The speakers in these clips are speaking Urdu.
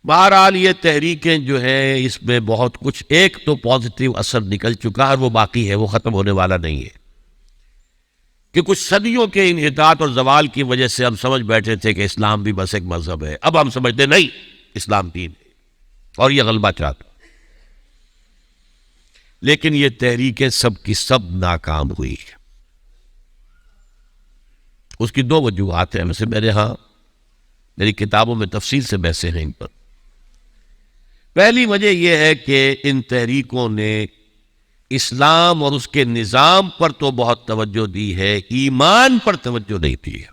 بہرحال یہ تحریکیں جو ہیں اس میں بہت کچھ، ایک تو پازیٹیو اثر نکل چکا ہے اور وہ باقی ہے، وہ ختم ہونے والا نہیں ہے، کہ کچھ صدیوں کے انحطاط اور زوال کی وجہ سے ہم سمجھ بیٹھے تھے کہ اسلام بھی بس ایک مذہب ہے، اب ہم سمجھتے نہیں، اسلام دین ہے اور یہ غلبہ چاہتا، لیکن یہ تحریکیں سب کی سب ناکام ہوئی۔ اس کی دو وجوہات ہیں، ویسے میری کتابوں میں تفصیل سے بحثیں ہیں ان پر۔ پہلی وجہ یہ ہے کہ ان تحریکوں نے اسلام اور اس کے نظام پر تو بہت توجہ دی ہے، ایمان پر توجہ نہیں دی ہے۔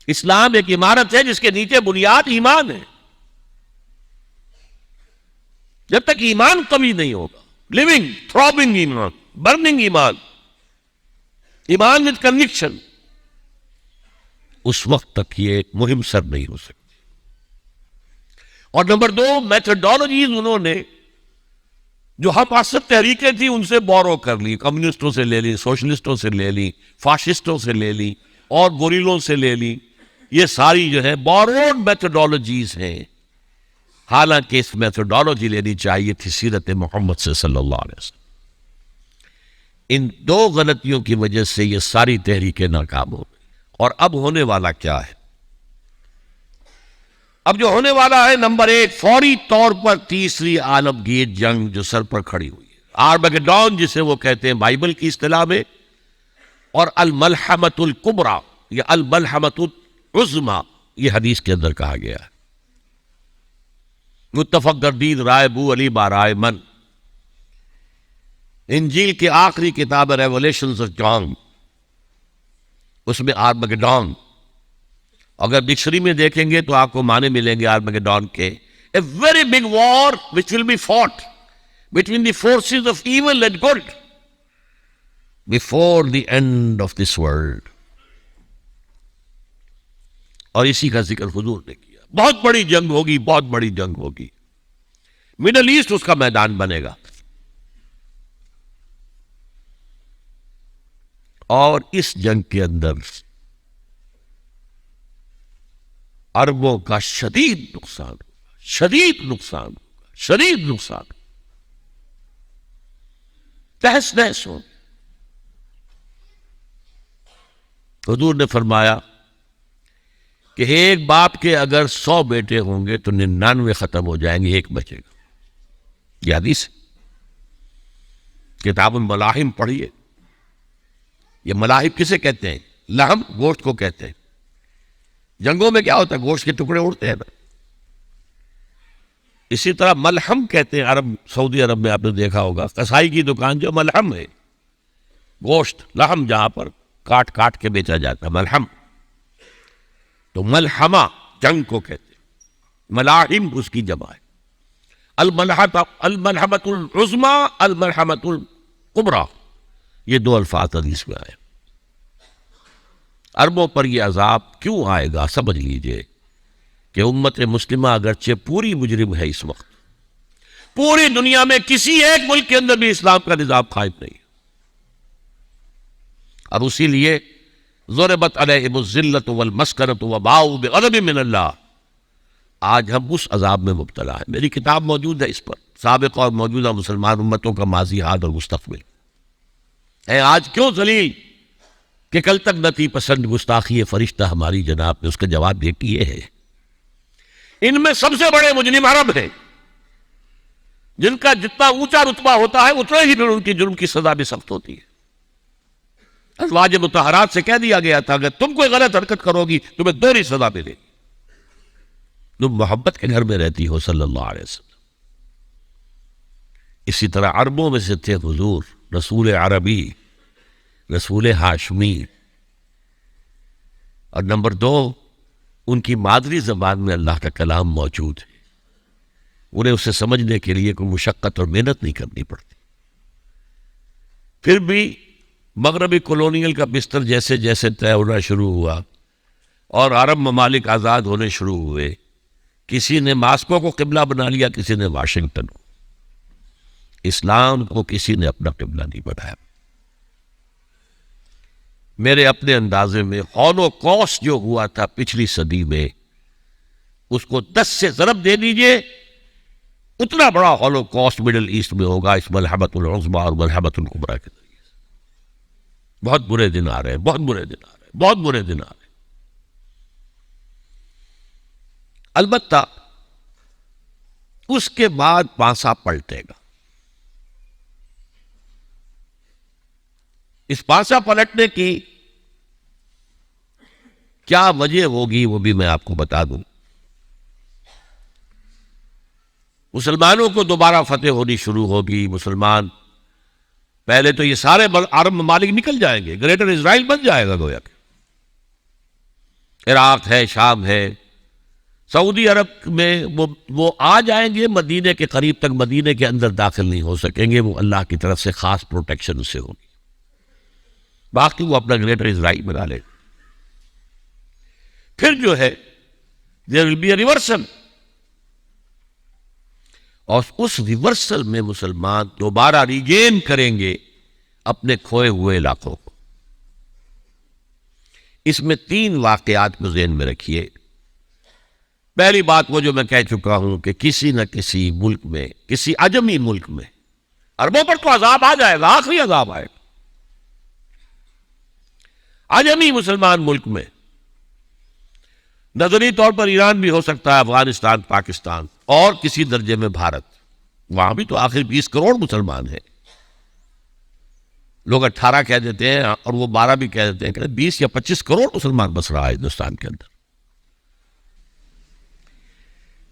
اسلام ایک عمارت ہے جس کے نیچے بنیاد ایمان ہے۔ جب تک ایمان قوی نہیں ہوگا، لیونگ تھرابنگ ایمان، برننگ ایمان، ایمان وتھ کنوکشن، اس وقت تک یہ مہم سر نہیں ہو سکتی۔ اور نمبر دو، میتھڈالوجیز انہوں نے جو ہم اصل تحریکیں تھیں ان سے بورو کر لی، کمیونسٹوں سے لے لی، سوشلسٹوں سے لے لی، فاشسٹوں سے لے لی اور گوریلوں سے لے لی۔ یہ ساری جو ہے بوروڈ میتھڈالوجیز ہیں، حالانکہ اس میتھڈالوجی لینی چاہیے تھی سیرت محمد سے صلی اللہ علیہ وسلم۔ ان دو غلطیوں کی وجہ سے یہ ساری تحریکیں ناکام ہو گئی۔ اور اب ہونے والا کیا ہے؟ اب جو ہونے والا ہے، نمبر ایک، فوری طور پر تیسری عالمگیر جنگ جو سر پر کھڑی ہوئی ہے، آرمگیڈون جسے وہ کہتے ہیں بائبل کی اصطلاح میں، اور الملحمۃ الکبریٰ یا الملحمۃ العظمیٰ یہ حدیث کے اندر کہا گیا ہے۔ متفق گردید رائے بو علی بارائے من، انجیل کی آخری کتاب ریولیشنز آف جان، اس میں آرمگیڈون، اگر ڈکشنری میں دیکھیں گے تو آپ کو معنی ملیں گے آرمگیڈون کے، a very big war which will be fought between the forces of evil and good before the end of this world۔ اور اسی کا ذکر حضور نے کیا، بہت بڑی جنگ ہوگی، بہت بڑی جنگ ہوگی، مڈل ایسٹ اس کا میدان بنے گا، اور اس جنگ کے اندر عربوں کا شدید نقصان ہوگا، شدید نقصان ہوگا، شدید نقصان، تہس نہس ہوگی۔ حضور نے فرمایا کہ ایک باپ کے اگر 100 بیٹے ہوں گے تو 99 ختم ہو جائیں گے، ایک بچے گا۔ یہ حدیث ہے، کتاب الملاحم پڑھیے۔ یہ ملاحم کسے کہتے ہیں؟ لحم، گوشت کو کہتے ہیں۔ جنگوں میں کیا ہوتا ہے؟ گوشت کے ٹکڑے اڑتے ہیں نا، اسی طرح ملحم کہتے ہیں عرب، سعودی عرب میں آپ نے دیکھا ہوگا کسائی کی دکان جو ملحم ہے، گوشت لحم جہاں پر کاٹ کاٹ کے بیچا جاتا ہے، ملحم۔ تو ملحمہ جنگ کو کہتے ہیں، ملاحم اس کی جمع ہے۔ الملحمۃ العظمیٰ، الملحمۃ الکبریٰ، یہ دو الفاظ حدیث میں آئے۔ عربوں پر یہ عذاب کیوں آئے گا؟ سمجھ لیجئے کہ امت مسلمہ اگرچہ پوری مجرم ہے، اس وقت پوری دنیا میں کسی ایک ملک کے اندر بھی اسلام کا نظام قائم نہیں، اور اسی لیے ضربت علیہم الذلۃ والمسکنۃ وباؤوا بغضب من اللہ، آج ہم اس عذاب میں مبتلا ہیں۔ میری کتاب موجود ہے اس پر، سابق اور موجودہ مسلمان امتوں کا ماضی، حال اور مستقبل ہے۔ آج کیوں ذلیل کہ کل تک نتی پسند گستاخی فرشتہ ہماری جناب نے، اس کا جواب دیتی یہ ہے، ان میں سب سے بڑے مجرم عرب ہیں، جن کا جتنا اونچا رتبہ ہوتا ہے اتنا ہی پھر ان کی جرم کی سزا بھی سخت ہوتی ہے۔ ازواج مطہرات سے کہہ دیا گیا تھا کہ تم کوئی غلط حرکت کرو گی تمہیں دوہری سزا ملے گی۔ تم محبت کے گھر میں رہتی ہو صلی اللہ علیہ وسلم۔ اسی طرح عربوں میں سے تھے حضور، رسول عربی، رسول ہاشمی، اور نمبر 2، ان کی مادری زبان میں اللہ کا کلام موجود ہے، انہیں اسے سمجھنے کے لیے کوئی مشقت اور محنت نہیں کرنی پڑتی۔ پھر بھی مغربی کولونیل کا بستر جیسے جیسے طے ہونا شروع ہوا اور عرب ممالک آزاد ہونے شروع ہوئے، کسی نے ماسکو کو قبلہ بنا لیا، کسی نے واشنگٹن کو، اسلام کو کسی نے اپنا قبلہ نہیں بنایا۔ میرے اپنے اندازے میں ہولوکاسٹ جو ہوا تھا پچھلی صدی میں، اس کو 10 سے ضرب دے دیجئے، اتنا بڑا ہولو کاسٹ مڈل ایسٹ میں ہوگا اس ملحمۃ العظمیٰ اور ملحمۃ الکبریٰ کے ذریعے سے۔ بہت برے دن آ رہے ہیں، بہت برے دن آ رہے ہیں، بہت برے دن آ رہے ہیں۔ البتہ اس کے بعد پانسا پلٹے گا۔ اس پانسا پلٹنے کی کیا وجہ ہوگی وہ بھی میں آپ کو بتا دوں۔ مسلمانوں کو دوبارہ فتح ہونی شروع ہوگی، مسلمان پہلے تو یہ سارے عرب ممالک نکل جائیں گے، گریٹر اسرائیل بن جائے گا گویا کہ، عراق ہے، شام ہے، سعودی عرب میں وہ آ جائیں گے مدینے کے قریب تک، مدینے کے اندر داخل نہیں ہو سکیں گے، وہ اللہ کی طرف سے خاص پروٹیکشن سے ہوگی، باقی وہ اپنا گریٹر اسرائیل بنا لے۔ پھر جو ہے there will be a reversal، اور اس ریورسل میں مسلمان دوبارہ ریگین کریں گے اپنے کھوئے ہوئے علاقوں کو۔ اس میں 3 واقعات کو ذہن میں رکھیے۔ پہلی بات وہ جو میں کہہ چکا ہوں کہ کسی نہ کسی ملک میں، کسی عجمی ملک میں، عربوں پر تو عذاب آ جائے گا، آخری عذاب آئے گا، عجمی مسلمان ملک میں، نظری طور پر ایران بھی ہو سکتا ہے، افغانستان، پاکستان، اور کسی درجے میں بھارت، وہاں بھی تو آخر 20 کروڑ مسلمان ہیں۔ لوگ 18 کہہ دیتے ہیں اور وہ 12 بھی کہہ دیتے ہیں کہ 20 یا 25 کروڑ مسلمان بس رہا ہے ہندوستان کے اندر۔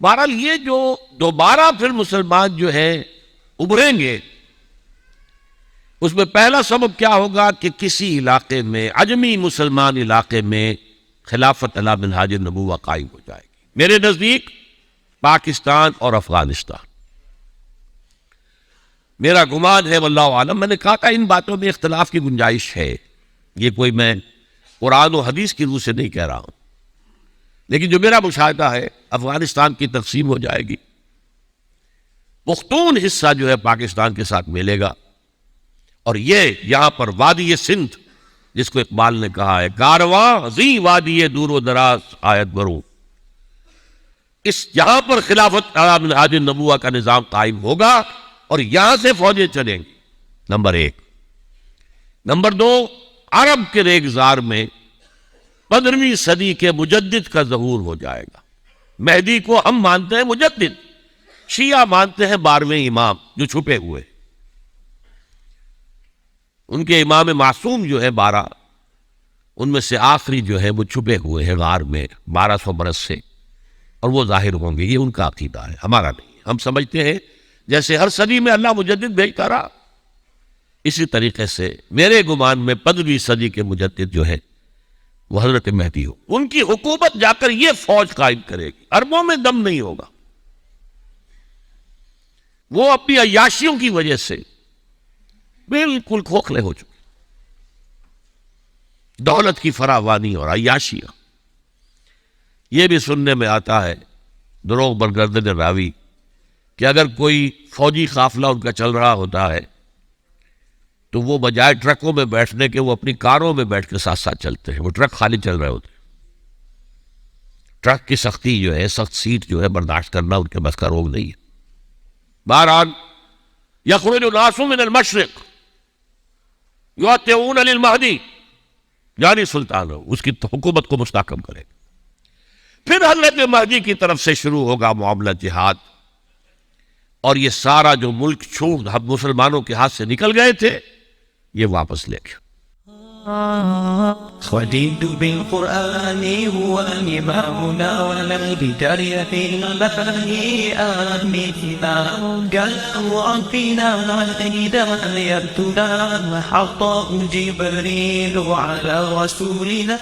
بہرحال یہ جو دوبارہ پھر مسلمان جو ہیں ابھریں گے، اس میں پہلا سبب کیا ہوگا کہ کسی علاقے میں، عجمی مسلمان علاقے میں، خلافت علی منہاج النبوہ قائم ہو جائے گی۔ میرے نزدیک پاکستان اور افغانستان، میرا گمان ہے واللہ عالم، میں نے کہا کہ ان باتوں میں اختلاف کی گنجائش ہے، یہ کوئی میں قرآن و حدیث کی روح سے نہیں کہہ رہا ہوں، لیکن جو میرا مشاہدہ ہے افغانستان کی تقسیم ہو جائے گی، پختون حصہ جو ہے پاکستان کے ساتھ ملے گا، اور یہ یہاں پر وادی سندھ، جس کو اقبال نے کہا ہے کارواں زی وادی دور و دراز آیت بروں، اس یہاں پر خلافت علی منہاج النبوہ کا نظام قائم ہوگا اور یہاں سے فوجیں چلیں گی، نمبر 1۔ نمبر 2، عرب کے ریگزار میں 15ویں صدی کے مجدد کا ظہور ہو جائے گا۔ مہدی کو ہم مانتے ہیں مجدد، شیعہ مانتے ہیں 12ویں امام جو چھپے ہوئے، ان کے امام معصوم جو ہے 12، ان میں سے آخری جو ہے وہ چھپے ہوئے ہیں غار میں 1200 برس سے، اور وہ ظاہر ہوں گے۔ یہ ان کا عقیدہ ہے، ہمارا نہیں۔ ہم سمجھتے ہیں جیسے ہر صدی میں اللہ مجدد بھیجتا رہا، اسی طریقے سے میرے گمان میں 15ویں صدی کے مجدد جو ہے وہ حضرت مہدی ہو، ان کی حکومت جا کر یہ فوج قائم کرے گی، عربوں میں دم نہیں ہوگا، وہ اپنی عیاشیوں کی وجہ سے بالکل کھوکھلے ہو چکے، دولت کی فراوانی اور عیاشیاں۔ یہ بھی سننے میں آتا ہے دروغ برگردن راوی کہ اگر کوئی فوجی قافلہ ان کا چل رہا ہوتا ہے تو وہ بجائے ٹرکوں میں بیٹھنے کے وہ اپنی کاروں میں بیٹھ کے ساتھ ساتھ چلتے ہیں، وہ ٹرک خالی چل رہے ہوتے ہیں۔ ٹرک کی سختی جو ہے، سخت سیٹ جو ہے برداشت کرنا ان کے بس کا روگ نہیں ہے۔ بہرحال یخرج الناس من المشرق یطیعون للمہدی، یعنی سلطان اس کی حکومت کو مستحکم کرے۔ پھر حضرت مہدی کی طرف سے شروع ہوگا معاملہ جہاد، اور یہ سارا جو ملک چھوٹ مسلمانوں کے ہاتھ سے نکل گئے تھے یہ واپس لے کے۔ خديت بالقرآن هو إمامنا والبداية في المباني آمنا قال ربنا هدايتنا وحط جبريل على رسولنا